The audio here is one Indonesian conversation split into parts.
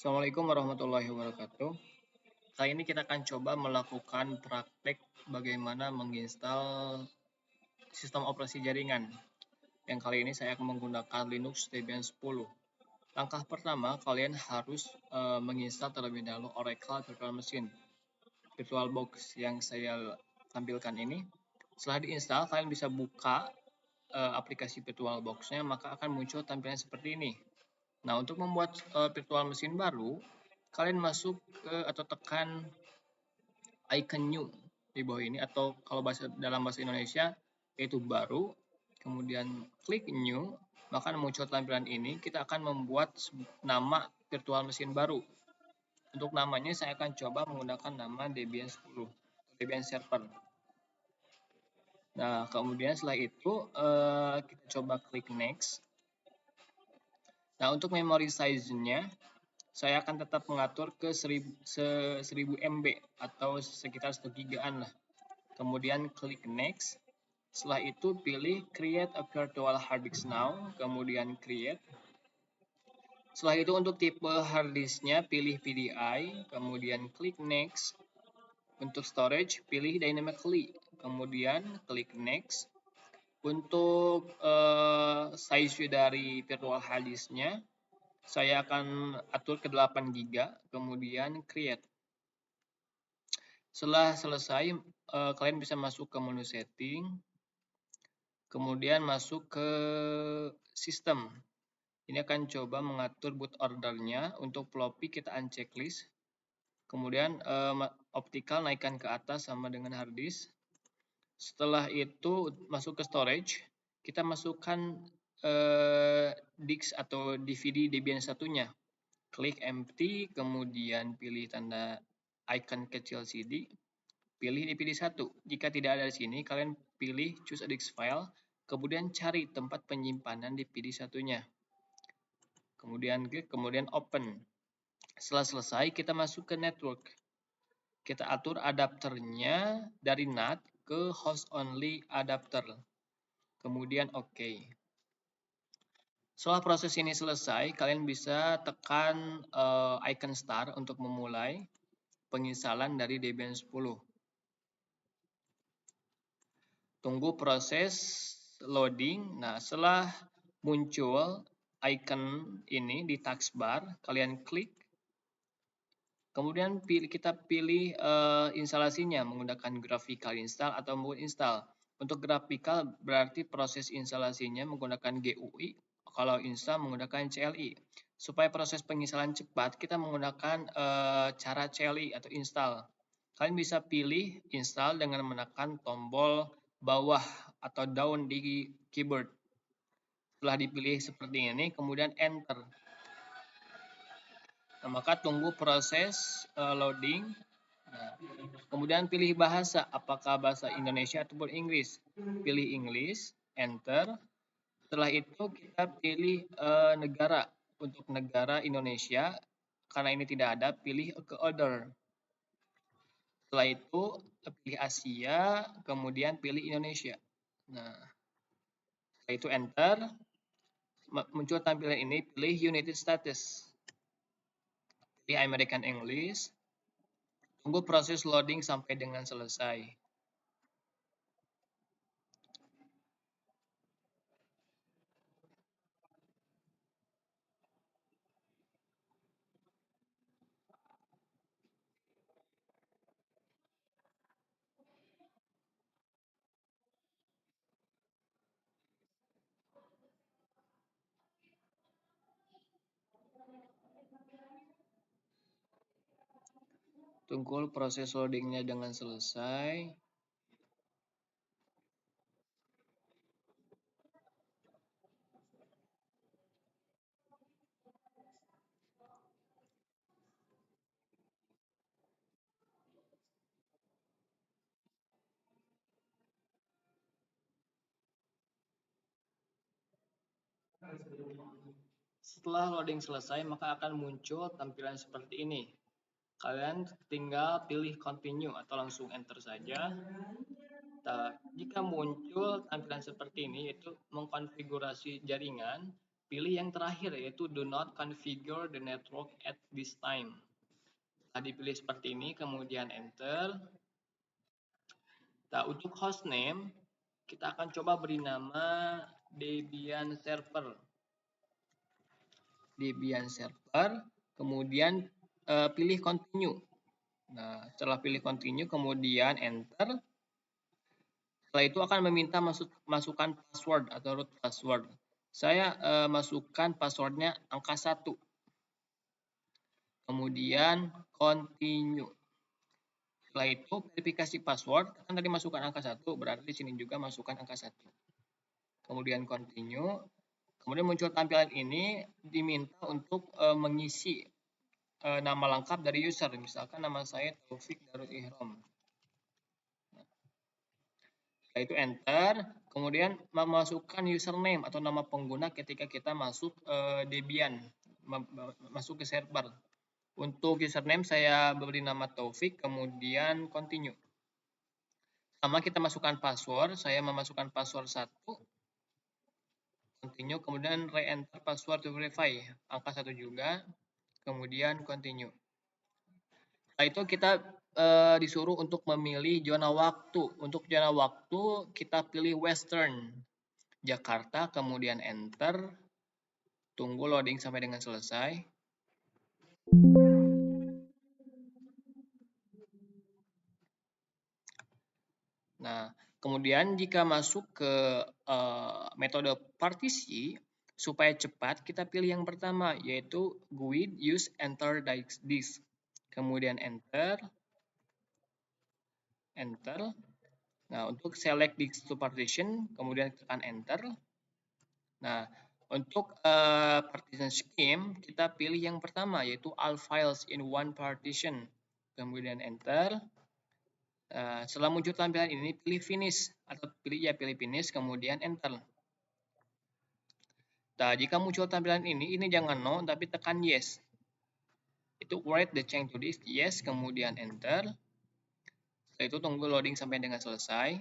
Assalamualaikum warahmatullahi wabarakatuh. Kali ini kita akan coba melakukan praktek bagaimana menginstal sistem operasi jaringan. Yang kali ini saya akan menggunakan Linux Debian 10. Langkah pertama, kalian harus menginstal terlebih dahulu Oracle Virtual Machine, VirtualBox yang saya tampilkan ini. Setelah diinstal, kalian bisa buka aplikasi VirtualBox-nya, maka akan muncul tampilan seperti ini. Nah, untuk membuat virtual machine baru, kalian masuk ke atau tekan icon new di bawah ini, atau kalau dalam bahasa Indonesia yaitu baru, kemudian klik new, maka muncul tampilan ini. Kita akan membuat nama virtual machine baru. Untuk namanya saya akan coba menggunakan nama Debian 10, Debian Server. Nah, kemudian setelah itu kita coba klik next. Nah, untuk memory size-nya saya akan tetap mengatur ke 1000 MB atau sekitar 1 gigaan lah. Kemudian klik next. Setelah itu pilih create a virtual hard disk now, kemudian create. Setelah itu untuk tipe hard disknya pilih PDI, kemudian klik next. Untuk storage pilih dynamically, kemudian klik next. Untuk size dari virtual hard disknya saya akan atur ke 8 GB, kemudian create. Setelah selesai, kalian bisa masuk ke menu setting, kemudian masuk ke sistem. Ini akan coba mengatur boot ordernya. Untuk floppy kita unchecklist, kemudian optical naikkan ke atas sama dengan hard disk. Setelah itu masuk ke storage, kita masukkan disk atau DVD Debian satunya. Klik empty, kemudian pilih tanda icon kecil CD, pilih DVD1. Jika tidak ada di sini, kalian pilih choose a disk file, kemudian cari tempat penyimpanan DVD satunya. Kemudian klik, kemudian open. Setelah selesai, kita masuk ke network. Kita atur adapternya dari NAT ke host only adapter. Kemudian OK. Setelah proses ini selesai, kalian bisa tekan icon start untuk memulai penginstalan dari Debian 10. Tunggu proses loading. Nah, setelah muncul icon ini di taskbar, kalian klik. Kemudian kita pilih instalasinya menggunakan graphical install atau mode install. Untuk graphical berarti proses instalasinya menggunakan GUI, kalau install menggunakan CLI. Supaya proses penginstalan cepat, kita menggunakan cara CLI atau install. Kalian bisa pilih install dengan menekan tombol bawah atau down di keyboard. Setelah dipilih seperti ini, kemudian enter. Nah, maka tunggu proses loading. Nah, kemudian pilih bahasa, apakah bahasa Indonesia ataupun Inggris. Pilih English, enter. Setelah itu kita pilih negara. Untuk negara Indonesia, karena ini tidak ada, pilih ke order. Setelah itu pilih Asia, kemudian pilih Indonesia. Nah, setelah itu enter. Muncul tampilan ini, pilih United States. Pilih American English. Tunggu proses loading sampai dengan selesai. Tunggu proses loadingnya dengan selesai. Setelah loading selesai, maka akan muncul tampilan seperti ini. Kalian tinggal pilih continue atau langsung enter saja. Nah, jika muncul tampilan seperti ini, yaitu mengkonfigurasi jaringan, pilih yang terakhir yaitu do not configure the network at this time. Setelah dipilih seperti ini, kemudian enter. Nah, untuk hostname, kita akan coba beri nama Debian Server. Debian Server, kemudian pilih continue. Nah, setelah pilih continue, kemudian enter. Setelah itu akan meminta masukkan password atau root password. Saya masukkan passwordnya angka 1. Kemudian continue. Setelah itu verifikasi password, kan tadi masukkan angka 1, berarti di sini juga masukkan angka 1. Kemudian continue. Kemudian muncul tampilan ini, diminta untuk mengisi nama lengkap dari user. Misalkan nama saya Taufik Darul Ihram. Setelah itu enter, kemudian memasukkan username atau nama pengguna ketika kita masuk Debian, masuk ke server. Untuk username saya beri nama Taufik, kemudian continue. Sama kita masukkan password, saya memasukkan password 1, continue, kemudian re-enter password to verify, angka 1 juga, kemudian continue. Setelah itu kita disuruh untuk memilih zona waktu. Untuk zona waktu kita pilih Western Jakarta, kemudian enter. Tunggu loading sampai dengan selesai. Nah, kemudian jika masuk ke metode partisi, supaya cepat kita pilih yang pertama, yaitu GUID use enter disk. Kemudian enter. Nah, untuk select disk to partition, kemudian tekan enter. Nah, untuk partition scheme, kita pilih yang pertama, yaitu all files in one partition. Kemudian enter. Setelah muncul tampilan ini, pilih finish, atau pilih finish, kemudian enter. Nah, jika muncul tampilan ini jangan no, tapi tekan yes. Itu write the change to disk, yes, kemudian enter. Setelah itu tunggu loading sampai dengan selesai.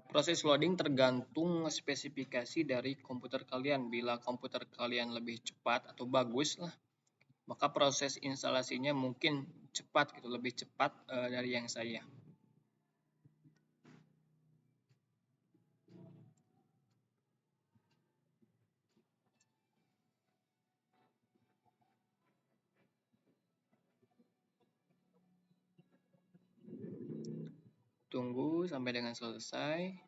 Proses loading tergantung spesifikasi dari komputer kalian. Bila komputer kalian lebih cepat atau bagus lah, maka proses instalasinya mungkin cepat gitu, lebih cepat dari yang saya. Tunggu sampai dengan selesai.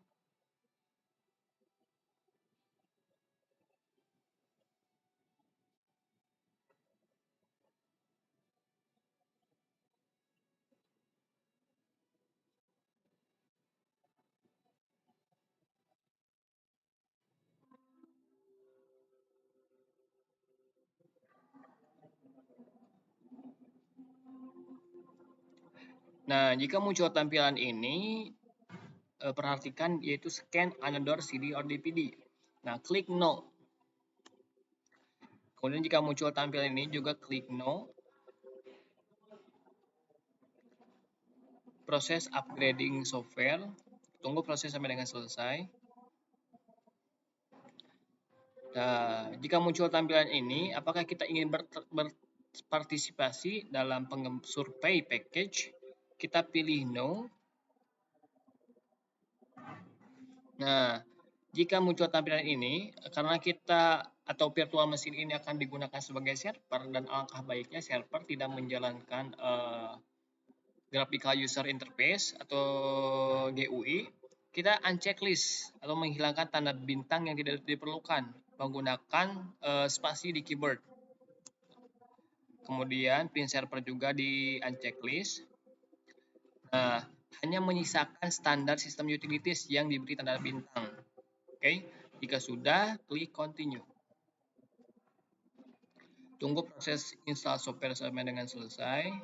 Nah, jika muncul tampilan ini, perhatikan yaitu scan another CD or DVD. Nah, klik no. Kemudian jika muncul tampilan ini juga klik no. Proses upgrading software. Tunggu proses sampai dengan selesai. Nah, jika muncul tampilan ini, apakah kita ingin berpartisipasi dalam survei package? Kita pilih no. Nah, jika muncul tampilan ini, karena kita atau virtual machine ini akan digunakan sebagai server, dan alangkah baiknya server tidak menjalankan graphical user interface atau GUI, kita unchecklist atau menghilangkan tanda bintang yang tidak diperlukan menggunakan spasi di keyboard. Kemudian print server juga di unchecklist. Nah, hanya menyisakan standar sistem utilities yang diberi tanda bintang. Oke, jika sudah, klik continue. Tunggu proses install software sampai dengan selesai.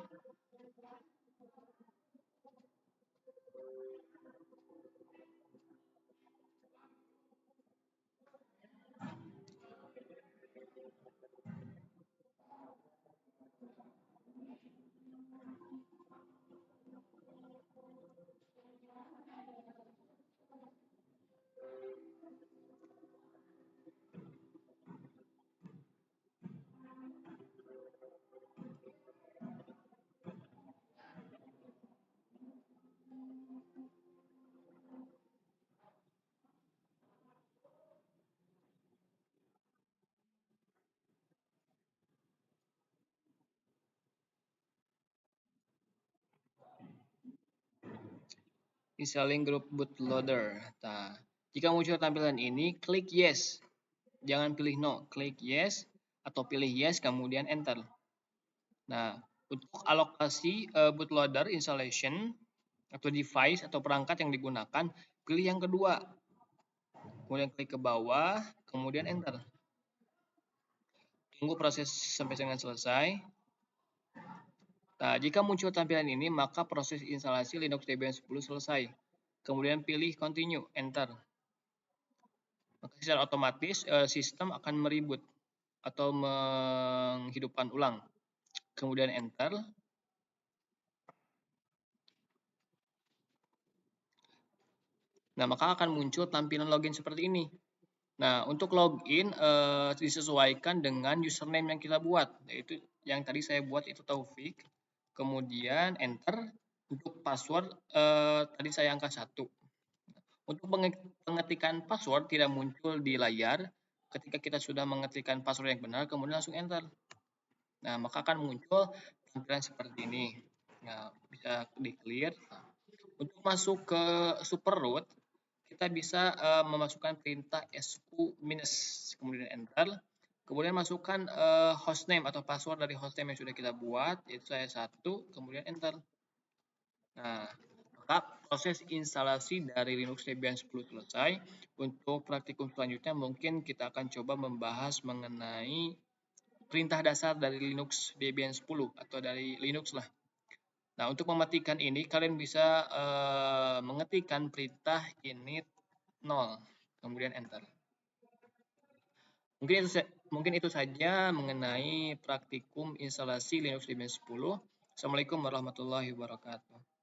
Installing group bootloader. Nah, jika muncul tampilan ini, klik yes. Jangan pilih no, klik yes atau pilih yes kemudian enter. Nah, untuk alokasi bootloader installation atau device atau perangkat yang digunakan, pilih yang kedua. Kemudian klik ke bawah, kemudian enter. Tunggu proses sampai dengan selesai. Nah, jika muncul tampilan ini, maka proses instalasi Linux Debian 10 selesai. Kemudian pilih continue, enter. Maka secara otomatis sistem akan mereboot atau menghidupkan ulang. Kemudian enter. Nah, maka akan muncul tampilan login seperti ini. Nah, untuk login disesuaikan dengan username yang kita buat, yaitu yang tadi saya buat itu Taufik. Kemudian enter. Untuk password tadi saya angka 1. Untuk pengetikan password tidak muncul di layar. Ketika kita sudah mengetikkan password yang benar, kemudian langsung enter. Nah, maka akan muncul tampilan seperti ini. Nah, bisa di clear. Untuk masuk ke super root, kita bisa memasukkan perintah su minus, kemudian enter. Kemudian masukkan hostname atau password dari hostname yang sudah kita buat, yaitu saya 1, kemudian enter. Nah, maka proses instalasi dari Linux Debian 10 selesai. Untuk praktikum selanjutnya mungkin kita akan coba membahas mengenai perintah dasar dari Linux Debian 10 atau dari Linux lah. Nah, untuk mematikan ini kalian bisa mengetikkan perintah init 0, kemudian enter. Mungkin itu saja mengenai praktikum instalasi Linux Debian 10. Assalamualaikum warahmatullahi wabarakatuh.